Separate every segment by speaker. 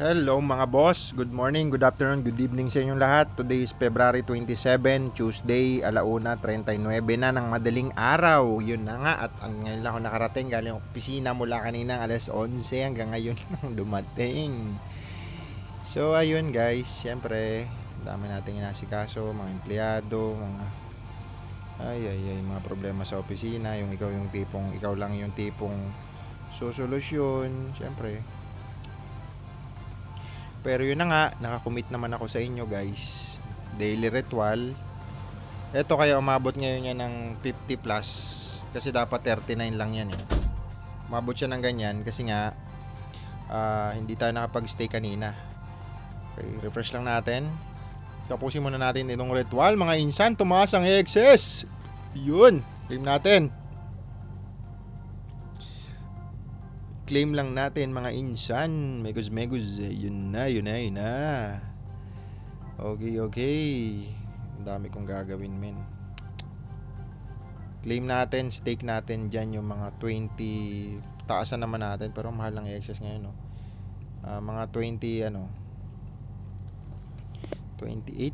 Speaker 1: Hello mga boss, good morning, good afternoon, good evening sa inyong lahat. Today is February 27, Tuesday, 1:39 na ng madaling araw. Yun na nga, at ngayon lang ako nakarating galing opisina mula kanina alas 11 hanggang ngayon lang dumating. So ayun guys, syempre dami nating inasikaso, mga empleyado, mga problema sa opisina. Ikaw lang yung tipong sosolusyon, syempre. Pero yun na nga, nakakommit naman ako sa inyo guys. Daily ritual. Ito kaya umabot ngayon yan ng 50 plus. Kasi dapat 39 lang yan eh. Umabot siya ng ganyan kasi nga hindi tayo nakapag-stay kanina. Okay, refresh lang natin. Tapusin muna natin itong ritual. Mga insan, tumaas ang excess. Yun, claim natin. Claim lang natin mga insan. Megus. Yun na. Okay. Ang dami kong gagawin, men. Claim natin, stake natin dyan yung mga 20. Taasan naman natin, pero mahal lang i-access ngayon, no? Mga 20, 28.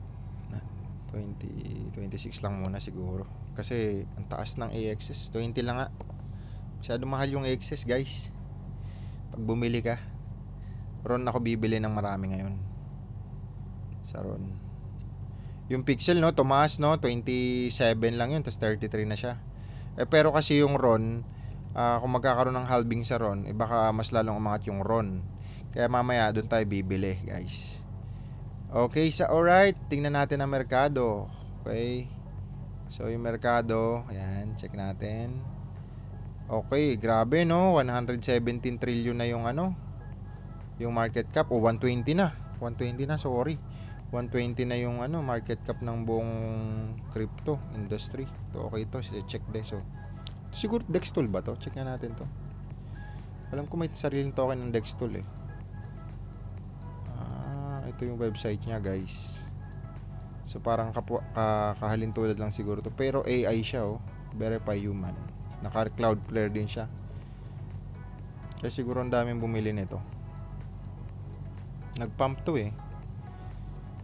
Speaker 1: 26 lang muna siguro. Kasi ang taas ng AXS. 20 lang nga. Masyado mahal yung AXS, guys. Pag bumili ka, Ron ako bibili ng marami ngayon. Sa Ron. Yung Pixel, no, tumaas, no, 27 lang yun, tas 33 na siya. Pero kasi yung Ron, kung magkakaroon ng halving sa Ron, baka mas lalong umangat yung Ron. Kaya mamaya doon tayo bibili, guys. Okay, alright, tingnan natin ang merkado. Okay. So yung merkado, ayan, check natin. Okay, grabe, no, 117 trillion na yung yung market cap, o 120 na, sorry. 120 na yung market cap ng buong crypto industry. So, okay to, check this. So, siguro Dextool ba to? Check na natin to. Alam ko may sariling token ng Dextool eh. Ito yung website niya, guys. So parang kahalintulad lang siguro to, pero AI siya, oh. Verify human. Naka Cloudflare din siya. Kaya siguro ang daming bumili nito. Nag-pump to eh.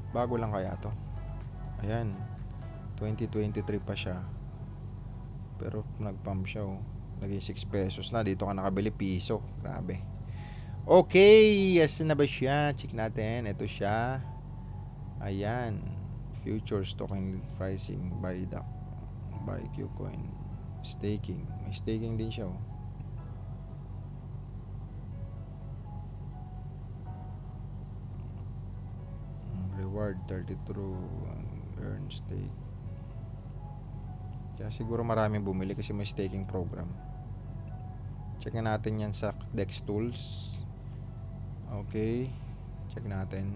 Speaker 1: Bago lang kaya to. Ayan. 2023 pa siya. Pero nag-pump siya, oh. Naging 6 pesos na. Dito ka nakabili piso. Grabe. Okay. Yes na ba siya? Check natin. Ito siya. Ayan. Futures token pricing by Qcoin. Staking. May staking din siya, oh. Reward 32 earn stake. Kaya siguro maraming bumili kasi may staking program. Check natin yan sa Dex Tools. Okay. Check natin.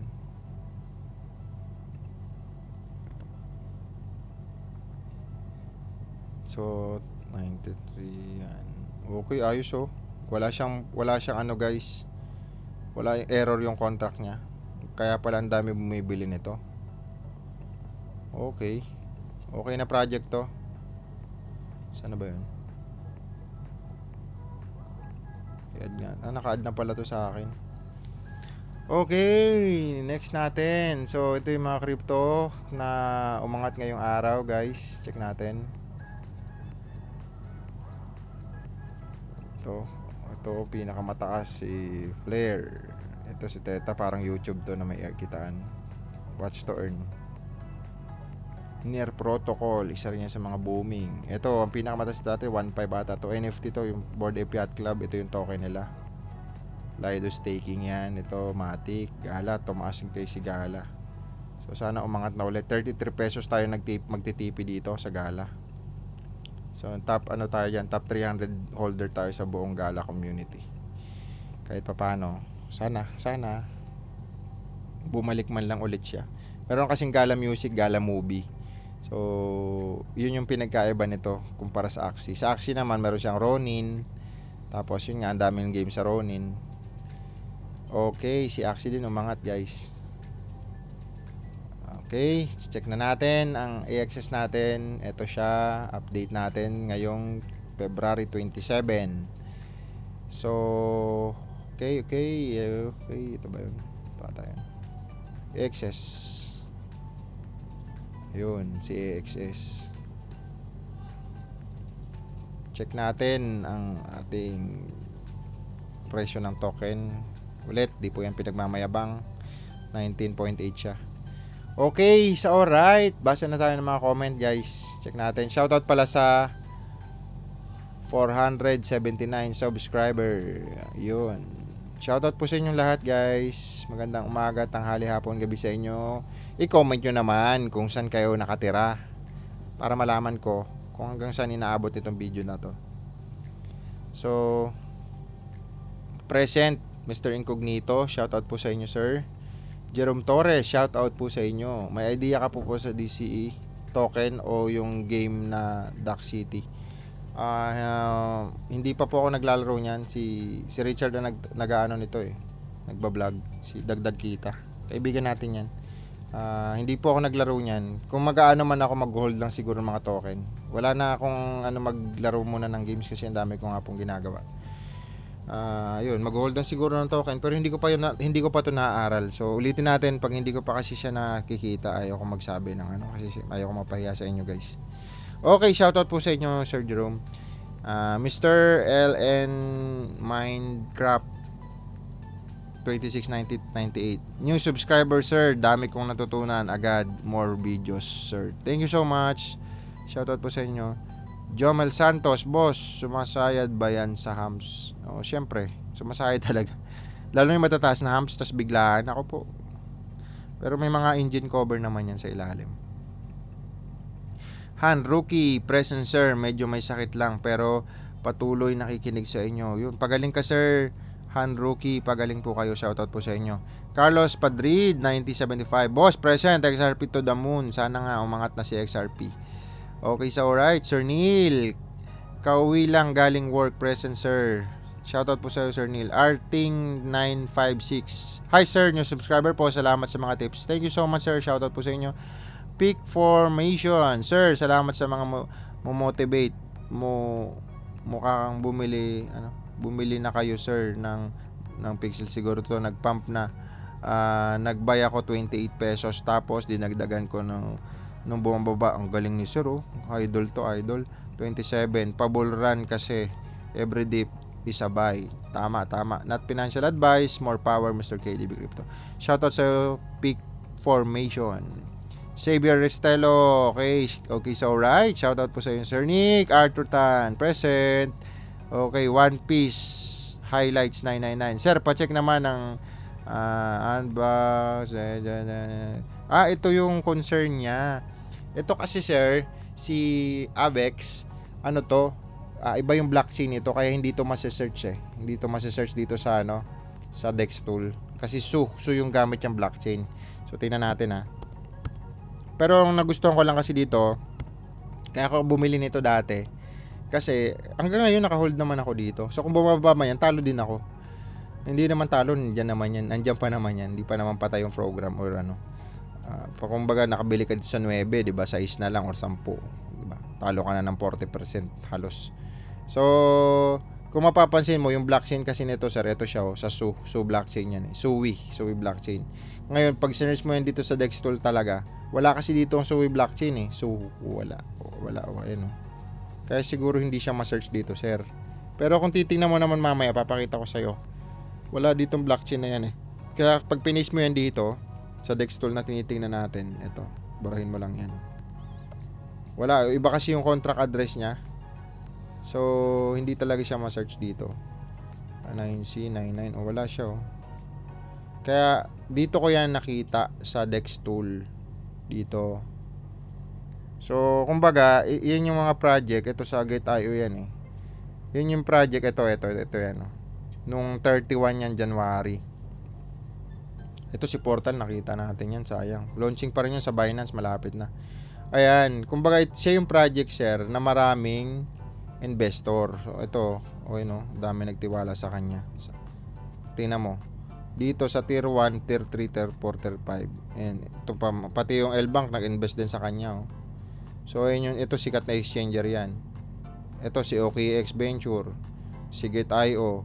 Speaker 1: So 93 yan. Okay, ayos, oh. Wala siyang guys. Wala yung error yung contract niya. Kaya pala ang dami bumibili nito. Okay. Okay na project to. Sana ba yun? I-add nga. Naka-add na pala to sa akin. Okay, next natin. So ito yung mga crypto na umangat ngayong araw, guys. Check natin. Ito pinakamataas si Flare. Ito si Teta, parang YouTube to na may kitaan. Watch to earn. Near Protocol, isa rin yan sa mga booming. Ito, ang pinakamataas dati 1.5 ata to. NFT to, yung Bored Ape Yacht Club. Ito yung token nila. Lido staking yan. Ito, Matic, Gala. Tumaas yung kay si Gala. So sana umangat na ulit. 33 pesos tayo magtitipi dito sa Gala. So top tayo dyan, top 300 holder tayo sa buong Gala community. Kahit papano, sana bumalik man lang ulit siya. Meron kasing Gala Music, Gala Movie. So yun yung pinagkaiba nito kumpara sa Axie. Sa Axie naman meron siyang Ronin. Tapos yun nga, ang daming game sa Ronin. Okay, si Axie din umangat, guys. Okay, check na natin ang AXS natin. Ito siya, update natin ngayong February 27. So, okay, ito ba yun? Bata yan. AXS. Ayun, si AXS. Check natin ang ating presyo ng token. Ulit, di po yan pinagmamayabang. 19.8 siya. Okay, sa alright. Basa na tayo ng mga comment, guys. Check natin. Shoutout pala sa 479 subscriber. Yun. Shoutout po sa inyong lahat, guys. Magandang umaga, tanghali, hapon, gabi sa inyo. I-comment nyo naman kung saan kayo nakatira para malaman ko kung hanggang saan inaabot itong video na to. So, present, Mr. Incognito, shoutout po sa inyo, sir. Jerome Torres, shoutout po sa inyo. May idea ka po sa DCE token o yung game na Duck City? Hindi pa po ako naglalaro niyan. Si Richard na nag-aano nito eh. Nagba-vlog, si Dagdag Kita. Kaibigan natin 'yan. Hindi po ako naglaro niyan. Kung mag-aano man ako, mag-hold lang siguro ng mga token. Wala na akong maglaro muna ng games kasi ang dami ko nga pong ginagawa. Yun, mag-hold lang siguro ng token pero hindi ko pa to naaaral. So ulitin natin, pag hindi ko pa kasi siya nakikita, ayaw ko magsabi ng kasi ayaw ko mapahiya sa inyo, guys. Okay, shoutout po sa inyo, Sir Jerome. Mr. LN Minecraft 2698. New subscriber, sir. Dami kong natutunan agad. More videos, sir. Thank you so much. Shoutout po sa inyo. Jomel Santos, boss, sumasayad ba yan sa hams? Oh, syempre, sumasayad talaga. Lalo yung matataas na hams, tas biglaan. Ako po. Pero may mga engine cover naman yan sa ilalim. Han, rookie, present sir, medyo may sakit lang pero patuloy nakikinig sa inyo. Yun, pagaling ka sir. Han, rookie, pagaling po kayo. Shoutout po sa inyo. Carlos Padrid, 1975. Boss, present, XRP to the moon. Sana nga umangat na si XRP. Okay, so alright. Sir Neil, kauwi lang galing work, present sir. Shoutout po sa iyo, Sir Neil. Arting956. Hi sir, new subscriber po. Salamat sa mga tips. Thank you so much sir. Shoutout po sa inyo. Peak Formation. Sir, salamat sa mga mo-motivate mo mukha kang bumili na kayo sir ng pixel. Siguro to nagpump na. Nagbay ako 28 pesos tapos dinagdagan ko nung bumababa. Ang galing ni sir, oh. Idol to, idol. 27. Pabul run kasi every dip is a buy. Tama. Not financial advice. More power, Mr. KDB Crypto. Shoutout sa Peak Formation. Xavier Restelo. Okay, so right. Shoutout po sa inyo, Sir Nick. Arthur Tan, present. Okay, One Piece Highlights 999. Sir, pa-check naman ang unbox. Ito yung concern niya. Ito kasi, sir, si Avex, iba yung blockchain nito kaya hindi to mase-search eh. Hindi to mase-search dito sa sa Dex tool. Kasi Su yung gamit yung blockchain. So tingnan natin Pero ang nagustuhan ko lang kasi dito, kaya ako bumili nito dati. Kasi hanggang ngayon naka-hold naman ako dito. So kung bumaba man yan, talo din ako. Hindi naman talo, nandiyan naman yan. Nandiyan pa naman yan. Hindi pa naman patay yung program or kumbaga nakabili ka dito sa 9, 'di ba? 6 na lang or 10, 'di ba? Talo ka na ng 40% halos. So, kung mapapansin mo yung blockchain kasi nito, sir, ito siya sa Su blockchain yan Sui blockchain. Ngayon, pag search mo yan dito sa Dex tool talaga, wala kasi dito ang Sui blockchain wala. Ayun. Kaya siguro hindi siya ma-search dito, sir. Pero kung titingnan mo naman mamaya, papakita ko sa iyo. Wala ditong blockchain na yan Kaya pag pinis mo yan dito sa Dex tool na tinitingnan natin, ito, burahin mo lang yan. Wala, iba kasi yung contract address niya. So, hindi talaga siya ma-search dito. 9C99, wala siya Kaya, dito ko yan nakita sa Dex tool. Dito. So, kumbaga, yan yung mga project. Ito sa Gate.io yan Yan yung project. Ito yan Nung 31 yan, January. Ito si Portal, nakita natin yan, sayang. Launching pa rin yun sa Binance, malapit na. Ayan, kumbaga siya yung project, sir, na maraming investor. So, ito, dami nagtiwala sa kanya. Tingnan mo. Dito sa tier 1, tier 3, tier 4, tier 5. And ito pa, pati yung L-Bank nag-invest din sa kanya. So, ayun ito sikat na exchanger yan. Ito si OKX Venture, si Gate.io.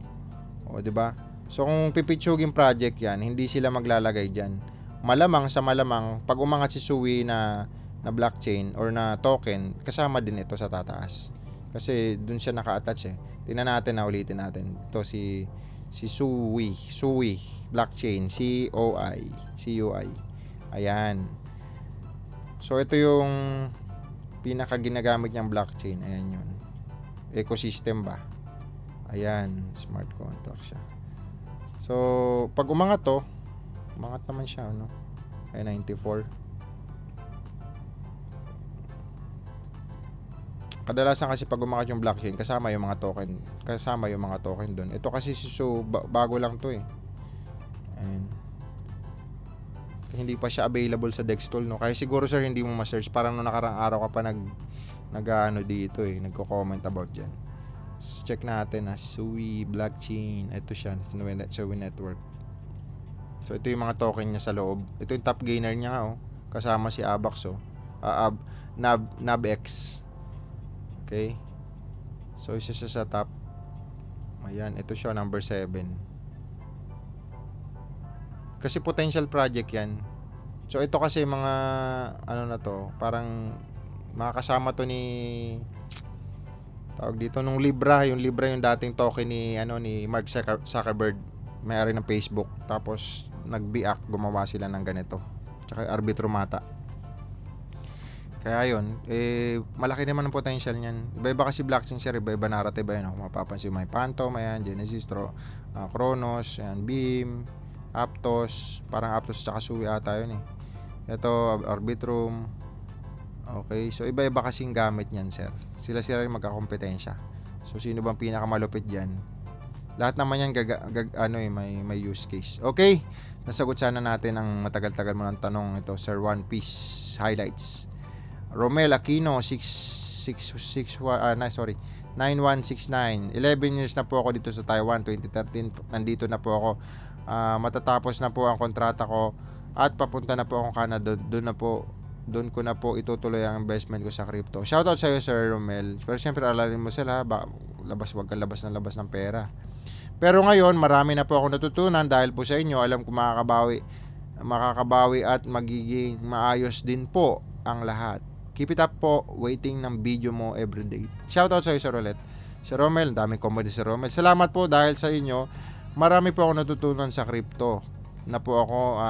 Speaker 1: 'Di ba? So kung pipitsugin project yan, hindi sila maglalagay dyan. Malamang sa malamang, pag umangat si Sui na blockchain or na token, kasama din ito sa tataas. Kasi dun siya naka-attach eh. Tingnan natin na ulitin natin. Ito si Sui blockchain, CUI. Ayan. So ito yung pinaka ginagamit niyang blockchain. Ayan yun. Ecosystem ba? Ayan, smart contract siya. So, pag umangat to, umangat naman siya, ano? Ay, 94. Kadalasan kasi pag umangat yung blockchain, kasama yung mga token doon. Ito kasi bago lang to eh. Ayan. Hindi pa siya available sa Dextol, no? Kaya siguro sir, hindi mo ma-search. Parang nung nakarang araw ka pa nag-ano dito eh, nagko-comment about dyan. So, check natin na Sui blockchain. Ito siya, Sui network. So ito yung mga token niya sa loob. Ito yung top gainer niya, oh. Kasama si Abax, oh. NABX. Okay? So isa siya sa top. Ayan, ito siya number 7. Kasi potential project yan. So ito kasi mga ano na to, parang makakasama to ni tawag dito nung Libra yung dating token ni Mark Zuckerberg, may-ari ng Facebook. Tapos nag-biak, gumawa sila ng ganito. Tsaka Arbitrumata. Kaya yun, malaki naman ang potential niyan. Iba-iba kasi blockchain share, iba-iba narrative ba yun. Kung mapapansin, may Phantom, ayan, Genesis, Kronos, ayan, Beam, Aptos, parang Aptos tsaka Sui ata yun eh. Ito, Arbitrum. Okay, so iba-iba kasing gamit niyan, sir. Sila rin magkakompetensya. So sino bang pinakamalupit diyan? Lahat naman yan may use case. Okay, nasagot sana natin ang matagal-tagal mo ng tanong. Ito, Sir One Piece highlights. Romel Aquino 9169. 11 years na po ako dito sa Taiwan. 2013 nandito na po ako. Matatapos na po ang kontrata ko at papunta na po akong Canada. Doon ko na po itutuloy ang investment ko sa crypto. Shoutout sa iyo, Sir Romel. Pero siyempre, alalin mo sila, wag kang labas ng pera. Pero ngayon, marami na po ako natutunan dahil po sa inyo. Alam ko makakabawi at magiging maayos din po ang lahat. Keep it up po. Waiting ng video mo everyday. Shoutout sa iyo, Sir Rolet. Sir Romel, daming comedy Sir Romel. Salamat po dahil sa inyo. Marami po ako natutunan sa crypto. Na po ako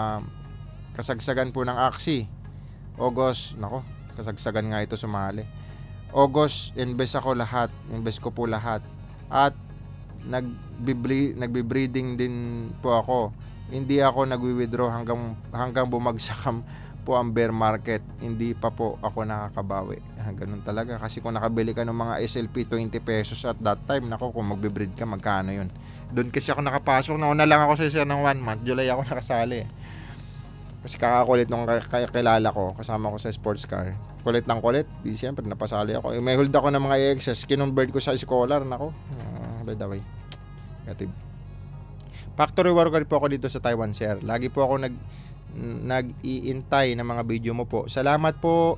Speaker 1: kasagsagan po ng Axie. August, kasagsagan nga ito sumali. August, invest ko po lahat. At nagbe-breeding din po ako. Hindi ako nagwi-withdraw hanggang bumagsak po ang bear market. Hindi pa po ako nakakabawi. Ganun talaga. Kasi kung nakabili ka ng mga SLP 20 pesos at that time, kung magbe-breed ka, magkano yun? Doon kasi ako nakapasok. Nauna lang ako sa ng 1 month. July ako nakasali. Kasi kakakulit nung kilala ko, kasama ko sa sports car. Kulit ng kulit, di siyempre napasali ako. May hold ako ng mga excess, kinonvert ko sa scholar, by the way. Negative. Factory worker po ako dito sa Taiwan, sir. Lagi po ako nag-iintay ng mga video mo po. Salamat po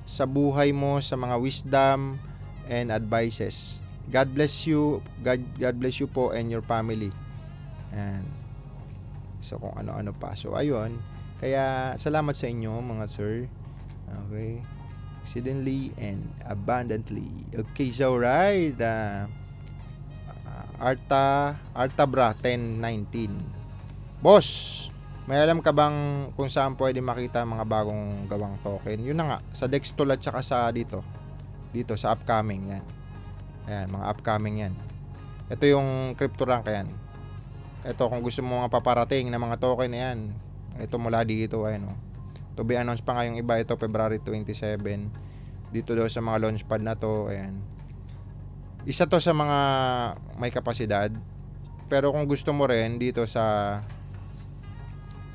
Speaker 1: sa buhay mo, sa mga wisdom and advices. God bless you. God bless you po and your family. And so kung ano-ano pa. So ayun. Kaya, salamat sa inyo, mga sir. Okay. Exceedingly and abundantly. Okay, so right. Arta Bra, 1019. Boss, may alam ka bang kung saan pwede makita mga bagong gawang token? Yun na nga, sa Dextol at saka sa dito, sa upcoming yan. Ayan, mga upcoming yan. Ito yung CryptoRank yan. Ito, kung gusto mo mga paparating na mga token na yan, ito mula dito, ayun oh. To be announced pa nga yung iba, ito February 27. Dito daw sa mga launchpad na to, ayan. Isa to sa mga may kapasidad. Pero kung gusto mo rin dito sa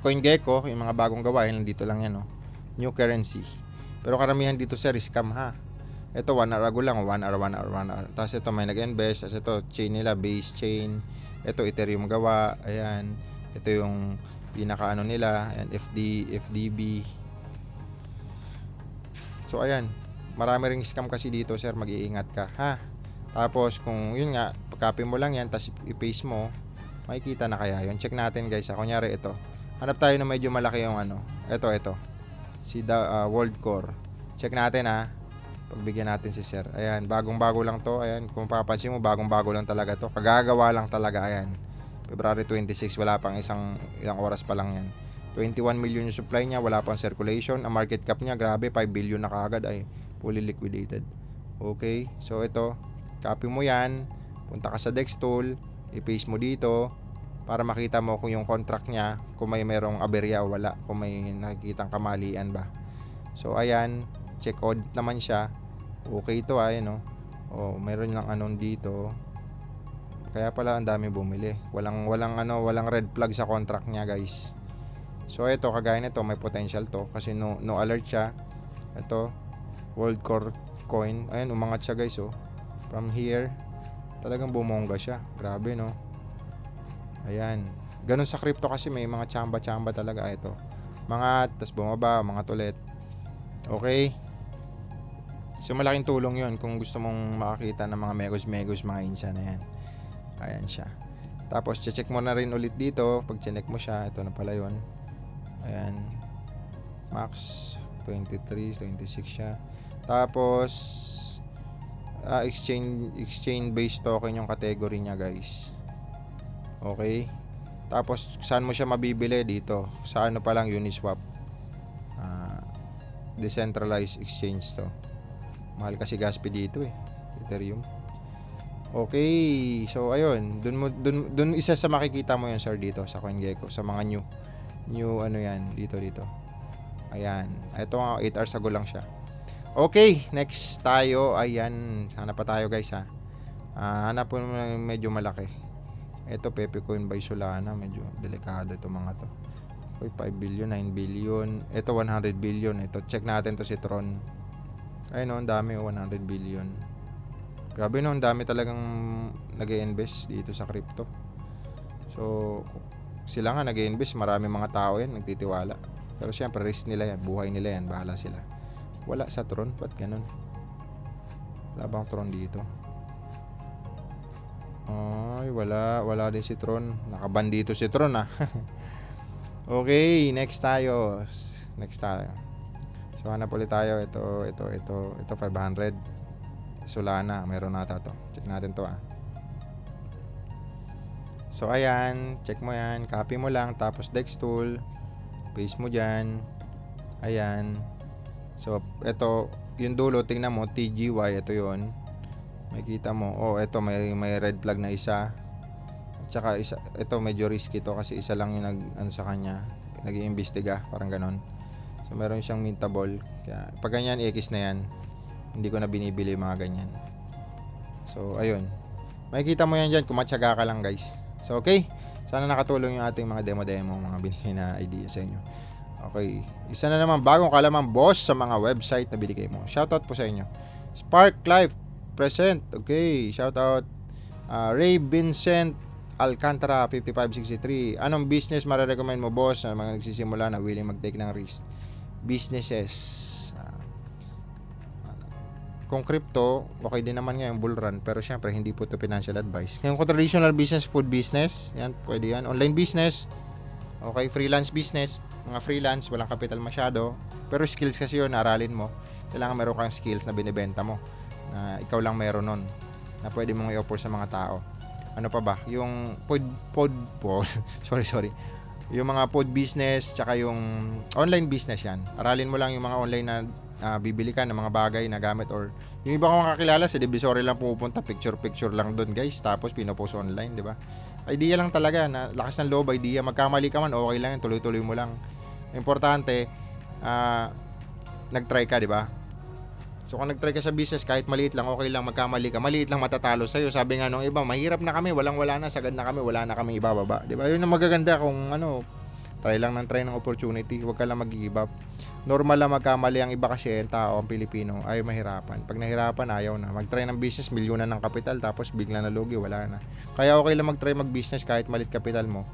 Speaker 1: CoinGecko, yung mga bagong gawain, dito lang yan oh. New currency. Pero karamihan dito sa scam ha. Ito 1 hour ago lang, 1 hour. Tapos ito may nag-invest, tapos ito chain nila, base chain. Ito Ethereum gawa, ayan. Ito yung pinaka nila, and FDB. So ayan, marami ring scam kasi dito, sir, mag-iingat ka ha. Tapos kung yun nga, copy mo lang yan, tapos i-paste mo, Makikita na kaya yun? Check natin guys. Kunyari ito. Hanap tayo na medyo malaki yung ano. Ito. Si World Core. Check natin ha. Pagbigyan natin si Sir. Ayan, bagong-bago lang to. Ayan, kung papansin mo, bagong-bago lang talaga to. Kagagawa lang talaga. Ayan. February 26, wala pang ilang oras pa lang yan. 21 million yung supply niya, wala pang circulation. Ang market cap niya, grabe, 5 billion na kaagad ay fully liquidated. Okay, so ito, copy mo yan. Punta ka sa Dex tool, i-paste mo dito para makita mo kung yung contract niya, kung may merong aberya o wala, kung may nakikitang kamalian ba. So ayan, check audit naman siya. Okay ito ayan oh, meron lang anon dito. Kaya pala ang dami bumili. Walang red flag sa contract niya, guys. So ito, kagaya nito, may potential to kasi no alert siya. Ito, World Core coin. Ayan, umangat siya, guys, oh. From here, talagang bumongga siya. Grabe, no? Ayan. Ganun sa crypto kasi may mga chamba-chamba talaga ito. Mga tas bumaba, mga tulit. Okay? So malaking tulong 'yon kung gusto mong makakita ng mga megos, mga insa na 'yan. Ayan siya. Tapos check mo na rin ulit dito. Pag check mo siya, ito na pala 'yon. Ayan. Max 23, 26 siya. Tapos exchange based token yung category niya, guys. Okay. Tapos saan mo siya mabibili? Dito sa ano pa lang, Uniswap. Decentralized exchange to. Mahal kasi gas fee dito Ethereum. Okay, so ayun, dun isa sa makikita mo yun, sir, dito sa CoinGecko, sa mga new ano yan, dito. Ayan, ito nga 8 hours ago lang siya. Okay, next tayo. Ayan, hanap pa tayo, guys, ha. Hanap po medyo malaki. Ito, Pepecoin by Solana, medyo delikado ito mga to. 5 billion, 9 billion. Ito 100 billion. Ito, check natin to si Tron. Ayun, ang dami, 100 billion. Grabe, ang dami talagang nag-i-invest dito sa crypto. So, sila nga nag-i-invest, marami mga tao yan, nagtitiwala. Pero syempre, risk nila yan, buhay nila yan, bahala sila. Wala sa Tron, ba't ganun? Wala bang Tron dito? Ay, wala din si Tron. Nakaban dito si Tron, Okay, next tayo. So, hanap ulit tayo. Ito 500. Solana, meron nata to. Check natin to, So, ayan, check mo yan. Copy mo lang, tapos Dex tool. Paste mo dyan. Ayan. So, ito, yung dulo, tingnan mo, TGY, ito yon. Makikita mo, ito, may red flag na isa. At saka, ito, medyo risky to kasi isa lang yung sa kanya. Nag-iimbestiga, parang ganon. So, meron siyang mintable. Kaya, pag ganyan, X na yan. Hindi ko na binibili yung mga ganyan. So, ayun. Makikita mo yan dyan, kumatsaga ka lang, guys. So, okay. Sana nakatulong yung ating mga demo, mga binigay na idea sa inyo. Okay. Isa na naman, bagong kalamang boss sa mga website na binigay mo. Shoutout po sa inyo. Spark Life present. Okay. Shoutout. Ray Vincent Alcantara 5563. Anong business mare-recommend mo, boss, sa mga nagsisimula na willing mag-take ng risk? Businesses. Kung crypto, okay din naman nga yung bull run, pero syempre hindi po ito financial advice. Kung traditional business, food business, yan, pwede yan. Online business, okay, freelance business, mga freelance, walang capital masyado, pero skills kasi yun, aralin mo. Kailangan meron kang skills na binibenta mo, na ikaw lang meron nun, na pwede mong i-offer sa mga tao. Ano pa ba? Yung sorry. Yung mga food business, tsaka yung online business yan. Aralin mo lang yung mga online na bibili ka ng mga bagay na gamit, or yung iba kong kakilala sa Divisory lang pumupunta, picture lang doon, guys, tapos pinopost online, di ba? Idea lang talaga, na lakas ng loob, idea, magkamali ka man, okay lang yan, tuloy-tuloy mo lang. Importante, nag-try ka, di ba? So kung nag-try ka sa business, kahit maliit lang, okay lang, magkamali ka, maliit lang matatalo sa'yo. Sabi nga nung iba, mahirap na kami, wala na, sagad na kami, wala na kami ibababa, di ba? Yun ang magaganda, kung try ng opportunity, huwag ka lang mag-give up. Normal lang magkamali ang iba kasi ang tao, ang Pilipino, ay mahirapan. Pag nahirapan, ayaw na. Mag-try ng business, milyonan ng kapital, tapos bigla na lugi, wala na. Kaya okay lang mag-try mag-business kahit maliit kapital mo.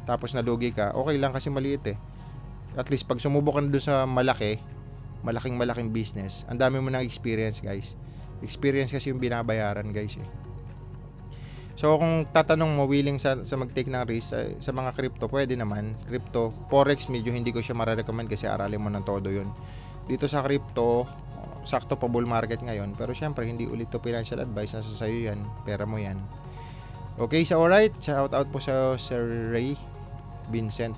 Speaker 1: Tapos nalugi ka, okay lang kasi maliit At least pag sumubok ka doon sa malaking business, ang dami mo ng experience, guys. Experience kasi yung binabayaran, guys. So kung tatanong mo willing sa mag-take ng risk sa mga crypto, pwede naman. Crypto, forex medyo hindi ko siya mare-recommend kasi aralin mo ng todo 'yun. Dito sa crypto, sakto pa bull market ngayon, pero syempre hindi ulit to financial advice, nasa sayo 'yan, pera mo 'yan. Okay, so alright, shout out po sa Sir Ray Vincent.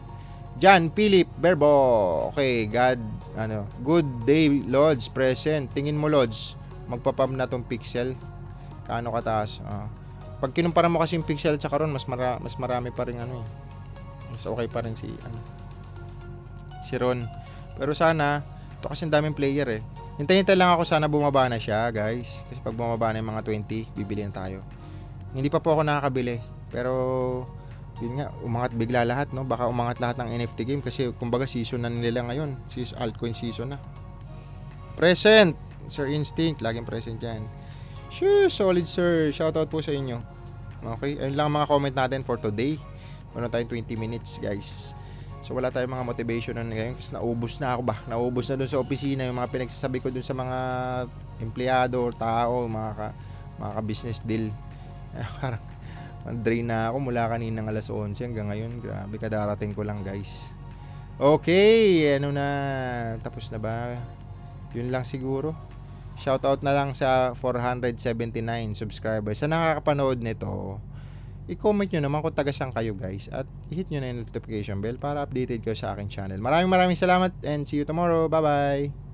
Speaker 1: John Philip Berbo. Okay, good day Lods, present. Tingin mo Lods, magpapam na tong Pixel. Kaano kataas? Pag kinumpara mo kasi yung Pixel at saka ron, mas marami pa rin mas okay pa rin si Ron. Pero sana, ito kasi ang daming player Hintay-hintay lang ako, sana bumaba na siya, guys. Kasi pag bumaba na yung mga 20, bibili na tayo. Hindi pa po ako nakakabili. Pero, yun nga, umangat bigla lahat, no? Baka umangat lahat ng NFT game kasi kumbaga season na nila ngayon. Altcoin season na. Present! Sir Instinct, laging present yan. Shoo, solid sir. Shoutout po sa inyo. Okay, ayun lang mga comment natin for today. Meron tayong 20 minutes, guys. So wala tayong mga motivation na ngayon kasi naubos na ako ba? Naubos na dun sa opisina yung mga pinagsasabi ko dun sa mga empleyado or tao, mga ka-business deal. Parang drain na ako mula kaninang alas 11 hanggang ngayon. Grabe, kadarating ko lang, guys. Okay, tapos na ba? Yun lang siguro. Shoutout na lang sa 479 subscribers. Sa nakakapanood nito, i-comment nyo naman kung taga saan kayo, guys. At i-hit nyo na yung notification bell para updated kayo sa aking channel. Maraming salamat and see you tomorrow. Bye-bye!